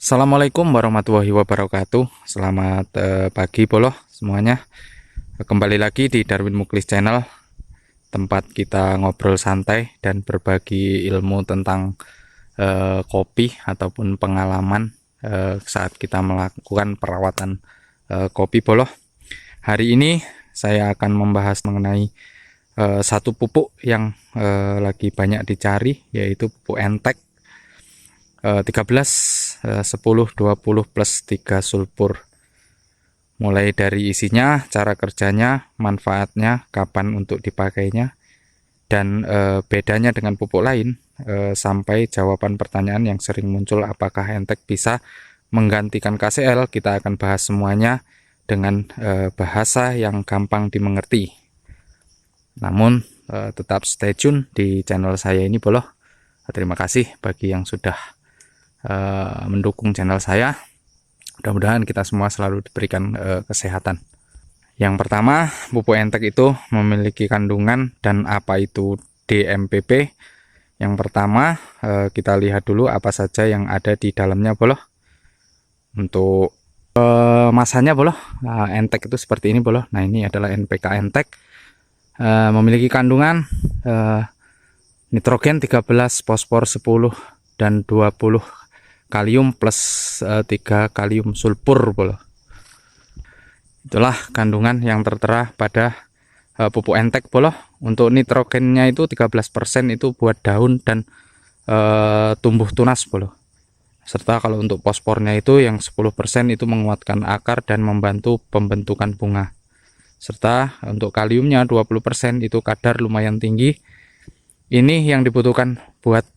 Assalamualaikum warahmatullahi wabarakatuh. Selamat pagi boloh semuanya. Kembali lagi di Darwin Muklis Channel, tempat kita ngobrol santai dan berbagi ilmu tentang kopi ataupun pengalaman saat kita melakukan perawatan kopi boloh. Hari ini saya akan membahas mengenai satu pupuk yang lagi banyak dicari, yaitu pupuk Entek 13 10 20 plus 3 sulfur. Mulai dari isinya, cara kerjanya, manfaatnya, kapan untuk dipakainya, dan bedanya dengan pupuk lain, sampai jawaban pertanyaan yang sering muncul, apakah Entek bisa menggantikan KCL. Kita akan bahas semuanya dengan bahasa yang gampang dimengerti. Namun tetap stay tune di channel saya ini boloh. Terima kasih bagi yang sudah mendukung channel saya. Mudah-mudahan kita semua selalu diberikan kesehatan. Yang pertama, pupuk Entek itu memiliki kandungan dan apa itu DMPP. Yang pertama, kita lihat dulu apa saja yang ada di dalamnya boloh. Untuk masanya boloh, Entek itu seperti ini boloh. Nah, ini adalah NPK Entek. Memiliki kandungan nitrogen 13, fosfor 10, dan 20 kalium plus 3 kalium sulfur boloh. Itulah kandungan yang tertera pada pupuk Entek boloh. Untuk nitrogennya itu 13% itu buat daun dan tumbuh tunas boloh. Serta kalau untuk fosfornya itu yang 10% itu menguatkan akar dan membantu pembentukan bunga. Serta untuk kaliumnya 20% itu kadar lumayan tinggi. Ini yang dibutuhkan buat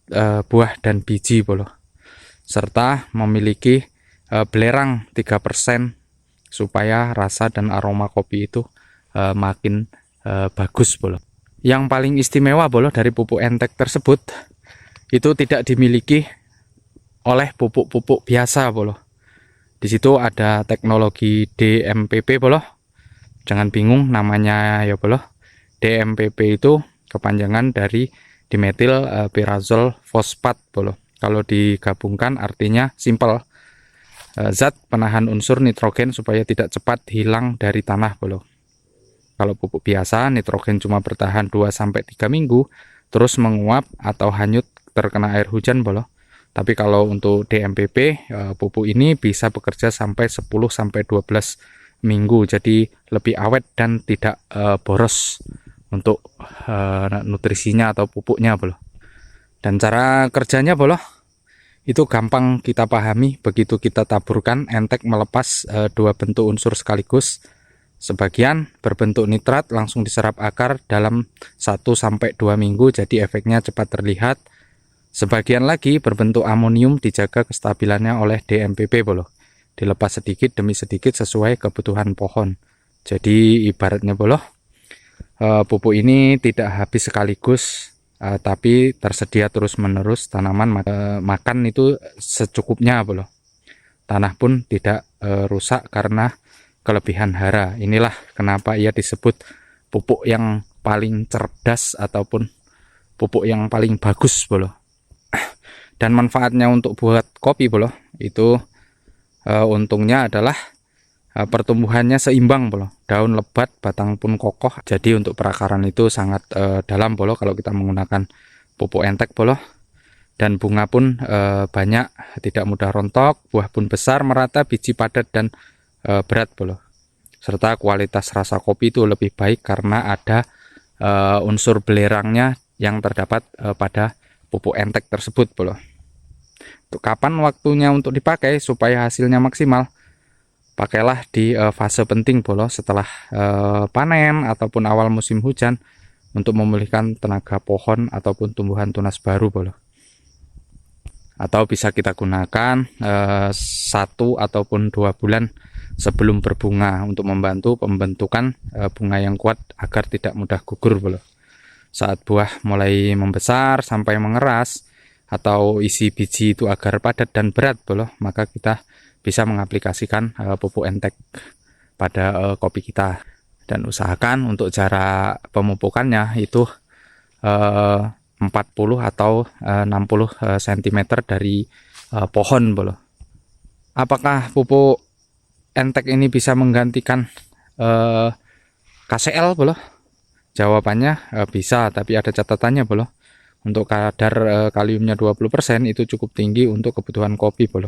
buah dan biji boloh. Serta memiliki belerang 3% supaya rasa dan aroma kopi itu makin bagus boloh. Yang paling istimewa boloh dari pupuk Entek tersebut itu tidak dimiliki oleh pupuk-pupuk biasa boloh. Di situ ada teknologi DMPP boloh. Jangan bingung namanya ya boloh. DMPP itu kepanjangan dari dimetil pyrazol fosfat boloh. Kalau digabungkan artinya simple, zat penahan unsur nitrogen supaya tidak cepat hilang dari tanah boloh. Kalau pupuk biasa nitrogen cuma bertahan 2-3 minggu terus menguap atau hanyut terkena air hujan boloh. Tapi kalau untuk DMPP, pupuk ini bisa bekerja sampai 10-12 minggu, jadi lebih awet dan tidak boros untuk nutrisinya atau pupuknya boloh. Dan cara kerjanya boloh itu gampang kita pahami. Begitu kita taburkan, Entek melepas dua bentuk unsur sekaligus. Sebagian berbentuk nitrat langsung diserap akar dalam 1-2 minggu, jadi efeknya cepat terlihat. Sebagian lagi berbentuk amonium dijaga kestabilannya oleh DMPP boloh. Dilepas sedikit demi sedikit sesuai kebutuhan pohon. Jadi ibaratnya boloh, pupuk ini tidak habis sekaligus, tapi tersedia terus-menerus. Tanaman makan itu secukupnya boloh. Tanah pun tidak rusak karena kelebihan hara. Inilah kenapa ia disebut pupuk yang paling cerdas ataupun pupuk yang paling bagus boloh. Dan manfaatnya untuk buat kopi boloh itu untungnya adalah pertumbuhannya seimbang boloh. Daun lebat, batang pun kokoh. Jadi untuk perakaran itu sangat dalam boloh kalau kita menggunakan pupuk Entek boloh. Dan bunga pun banyak, tidak mudah rontok, buah pun besar, merata, biji padat dan berat boloh. Serta kualitas rasa kopi itu lebih baik karena ada unsur belerangnya yang terdapat pada pupuk Entek tersebut boloh. Untuk kapan waktunya untuk dipakai supaya hasilnya maksimal? Pakailah di fase penting boloh, setelah panen ataupun awal musim hujan, untuk memulihkan tenaga pohon ataupun tumbuhan tunas baru boloh. Atau bisa kita gunakan 1 ataupun 2 bulan sebelum berbunga untuk membantu pembentukan bunga yang kuat agar tidak mudah gugur boloh. Saat buah mulai membesar sampai mengeras atau isi biji itu agar padat dan berat boloh, maka kita bisa mengaplikasikan pupuk Entek pada kopi kita. Dan usahakan untuk jarak pemupukannya itu 40 atau 60 cm dari pohon boloh. Apakah pupuk Entek ini bisa menggantikan KCL bolo? Jawabannya bisa, tapi ada catatannya bolo. Untuk kadar kaliumnya 20% itu cukup tinggi untuk kebutuhan kopi bolo.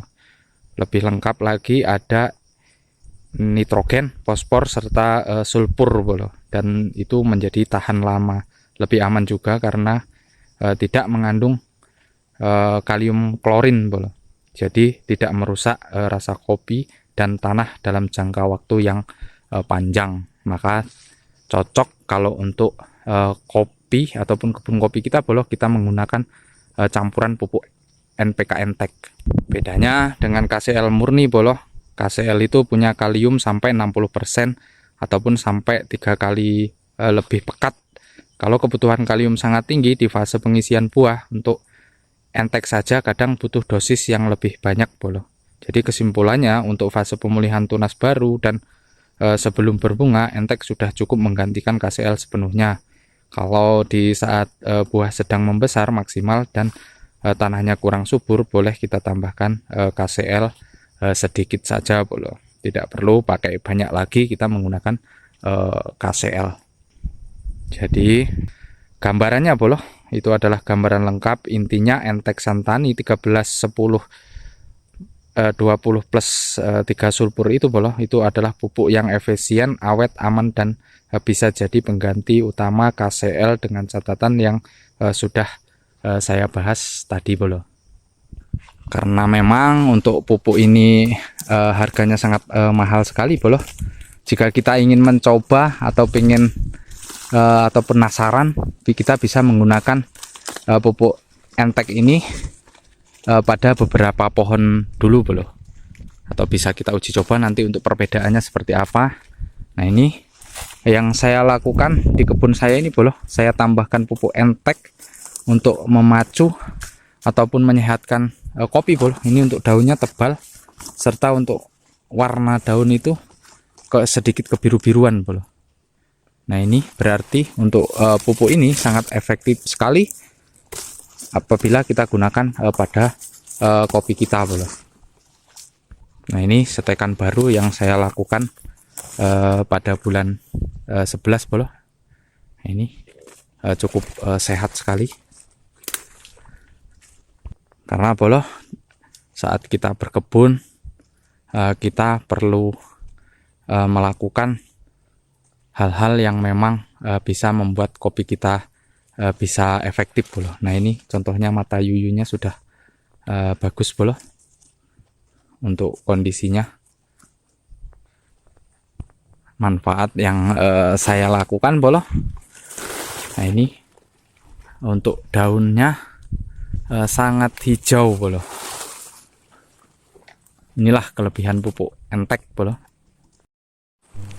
Lebih lengkap lagi ada nitrogen, fosfor serta sulfur bolo. Dan itu menjadi tahan lama. Lebih aman juga karena tidak mengandung kalium klorin bolo. Jadi tidak merusak rasa kopi dan tanah dalam jangka waktu yang panjang. Maka cocok kalau untuk kopi ataupun kebun kopi kita bolo, kita menggunakan campuran pupuk NPK Entek. Bedanya dengan KCL murni bolo, KCL itu punya kalium sampai 60% ataupun sampai 3 kali lebih pekat. Kalau kebutuhan kalium sangat tinggi di fase pengisian buah, untuk Entek saja kadang butuh dosis yang lebih banyak bolo. Jadi kesimpulannya, untuk fase pemulihan tunas baru dan sebelum berbunga, Entek sudah cukup menggantikan KCL sepenuhnya. Kalau di saat buah sedang membesar maksimal dan tanahnya kurang subur, boleh kita tambahkan KCL sedikit saja bolo. Tidak perlu pakai banyak lagi, kita menggunakan KCL. Jadi gambarannya bolo, itu adalah gambaran lengkap. Intinya Entek Santani 1310 20 plus 3 sulfur itu bolo, itu adalah pupuk yang efisien, awet, aman, dan bisa jadi pengganti utama KCL dengan catatan yang sudah saya bahas tadi bolo. Karena memang untuk pupuk ini harganya sangat mahal sekali bolo. Jika kita ingin mencoba atau pengen atau penasaran, kita bisa menggunakan pupuk Entek ini pada beberapa pohon dulu bolo, atau bisa kita uji coba nanti untuk perbedaannya seperti apa. Nah, ini yang saya lakukan di kebun saya ini bolo, saya tambahkan pupuk Entek untuk memacu ataupun menyehatkan kopi bolo. Ini untuk daunnya tebal serta untuk warna daun itu sedikit kebiru-biruan bolo. Nah, ini berarti untuk pupuk ini sangat efektif sekali apabila kita gunakan pada kopi kita bolo. Nah, ini setekan baru yang saya lakukan pada bulan 11 bolo. Nah, ini cukup sehat sekali. Karena bolo, saat kita berkebun kita perlu melakukan hal-hal yang memang bisa membuat kopi kita bisa efektif bolo. Nah, ini contohnya mata yuyunya sudah bagus bolo untuk kondisinya. Manfaat yang saya lakukan bolo, nah ini untuk daunnya sangat hijau bolo. Inilah kelebihan pupuk Entek bolo.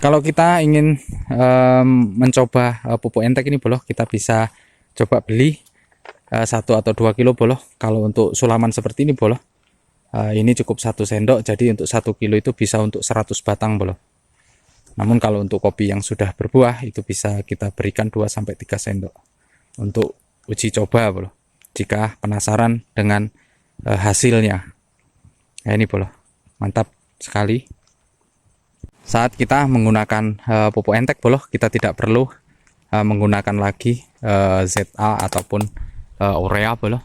Kalau kita ingin mencoba pupuk Entek ini bolo, kita bisa coba beli 1 atau 2 kilo bolo. Kalau untuk sulaman seperti ini bolo, ini cukup 1 sendok, jadi untuk 1 kilo itu bisa untuk 100 batang bolo. Namun kalau untuk kopi yang sudah berbuah, itu bisa kita berikan 2-3 sendok untuk uji coba bolo, jika penasaran dengan hasilnya. Nah, ini bolo, mantap sekali. Saat kita menggunakan pupuk Entek bolo, kita tidak perlu menggunakan lagi ZA ataupun urea bolo,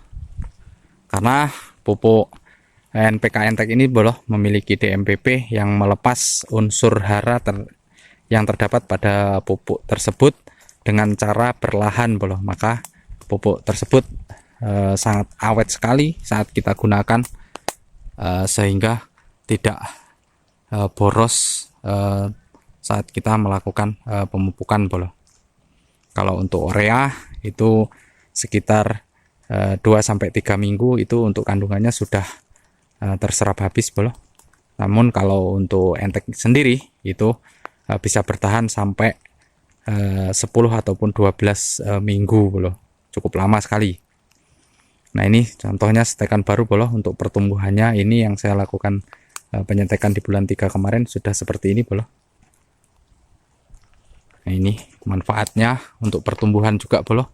karena pupuk NPK Entek ini bolo memiliki DMPP yang melepas unsur hara yang terdapat pada pupuk tersebut dengan cara perlahan bolo. Maka pupuk tersebut sangat awet sekali saat kita gunakan, sehingga tidak boros saat kita melakukan pemupukan bolo. Kalau untuk urea itu sekitar 2-3 minggu itu untuk kandungannya sudah terserap habis bolo. Namun kalau untuk Entek sendiri itu bisa bertahan sampai 10 ataupun 12 minggu bolo. Cukup lama sekali. Nah, ini contohnya setekan baru bolo untuk pertumbuhannya. Ini yang saya lakukan penyetekan di bulan 3 kemarin sudah seperti ini bolo. Nah, ini manfaatnya untuk pertumbuhan juga bolo.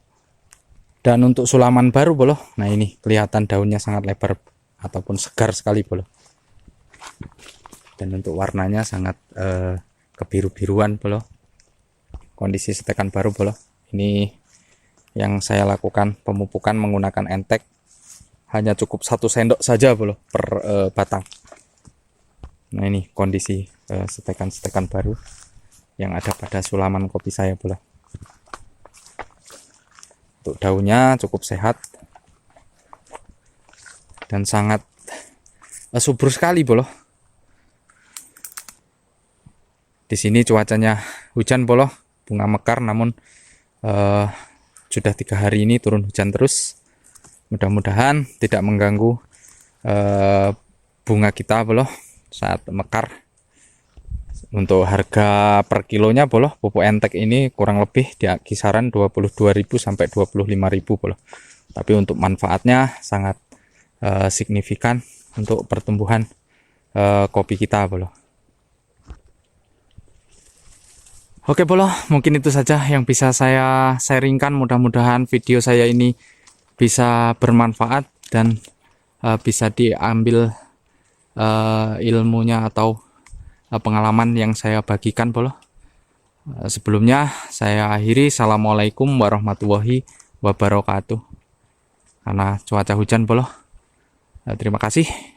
Dan untuk sulaman baru bolo, nah ini kelihatan daunnya sangat lebar ataupun segar sekali bolo. Dan untuk warnanya sangat kebiru-biruan bolo. Kondisi setekan baru bolo. Ini yang saya lakukan pemupukan menggunakan entek, hanya cukup 1 sendok saja bolo per batang. Nah ini kondisi setekan-setekan baru yang ada pada sulaman kopi saya bolo. Untuk daunnya cukup sehat dan sangat subur sekali bolo. Di sini cuacanya hujan bolo, bunga mekar, namun sudah 3 hari ini turun hujan terus. Mudah-mudahan tidak mengganggu bunga kita bolo saat mekar. Untuk harga per kilonya bolo, pupuk entek ini kurang lebih di kisaran 22.000 sampai 25.000 bolo. Tapi untuk manfaatnya sangat signifikan untuk pertumbuhan kopi kita bolo. Oke bolo, mungkin itu saja yang bisa saya sharingkan. Mudah-mudahan video saya ini bisa bermanfaat dan bisa diambil ilmunya atau pengalaman yang saya bagikan bolo. Sebelumnya saya akhiri, assalamualaikum warahmatullahi wabarakatuh. Karena cuaca hujan bolo. Terima kasih.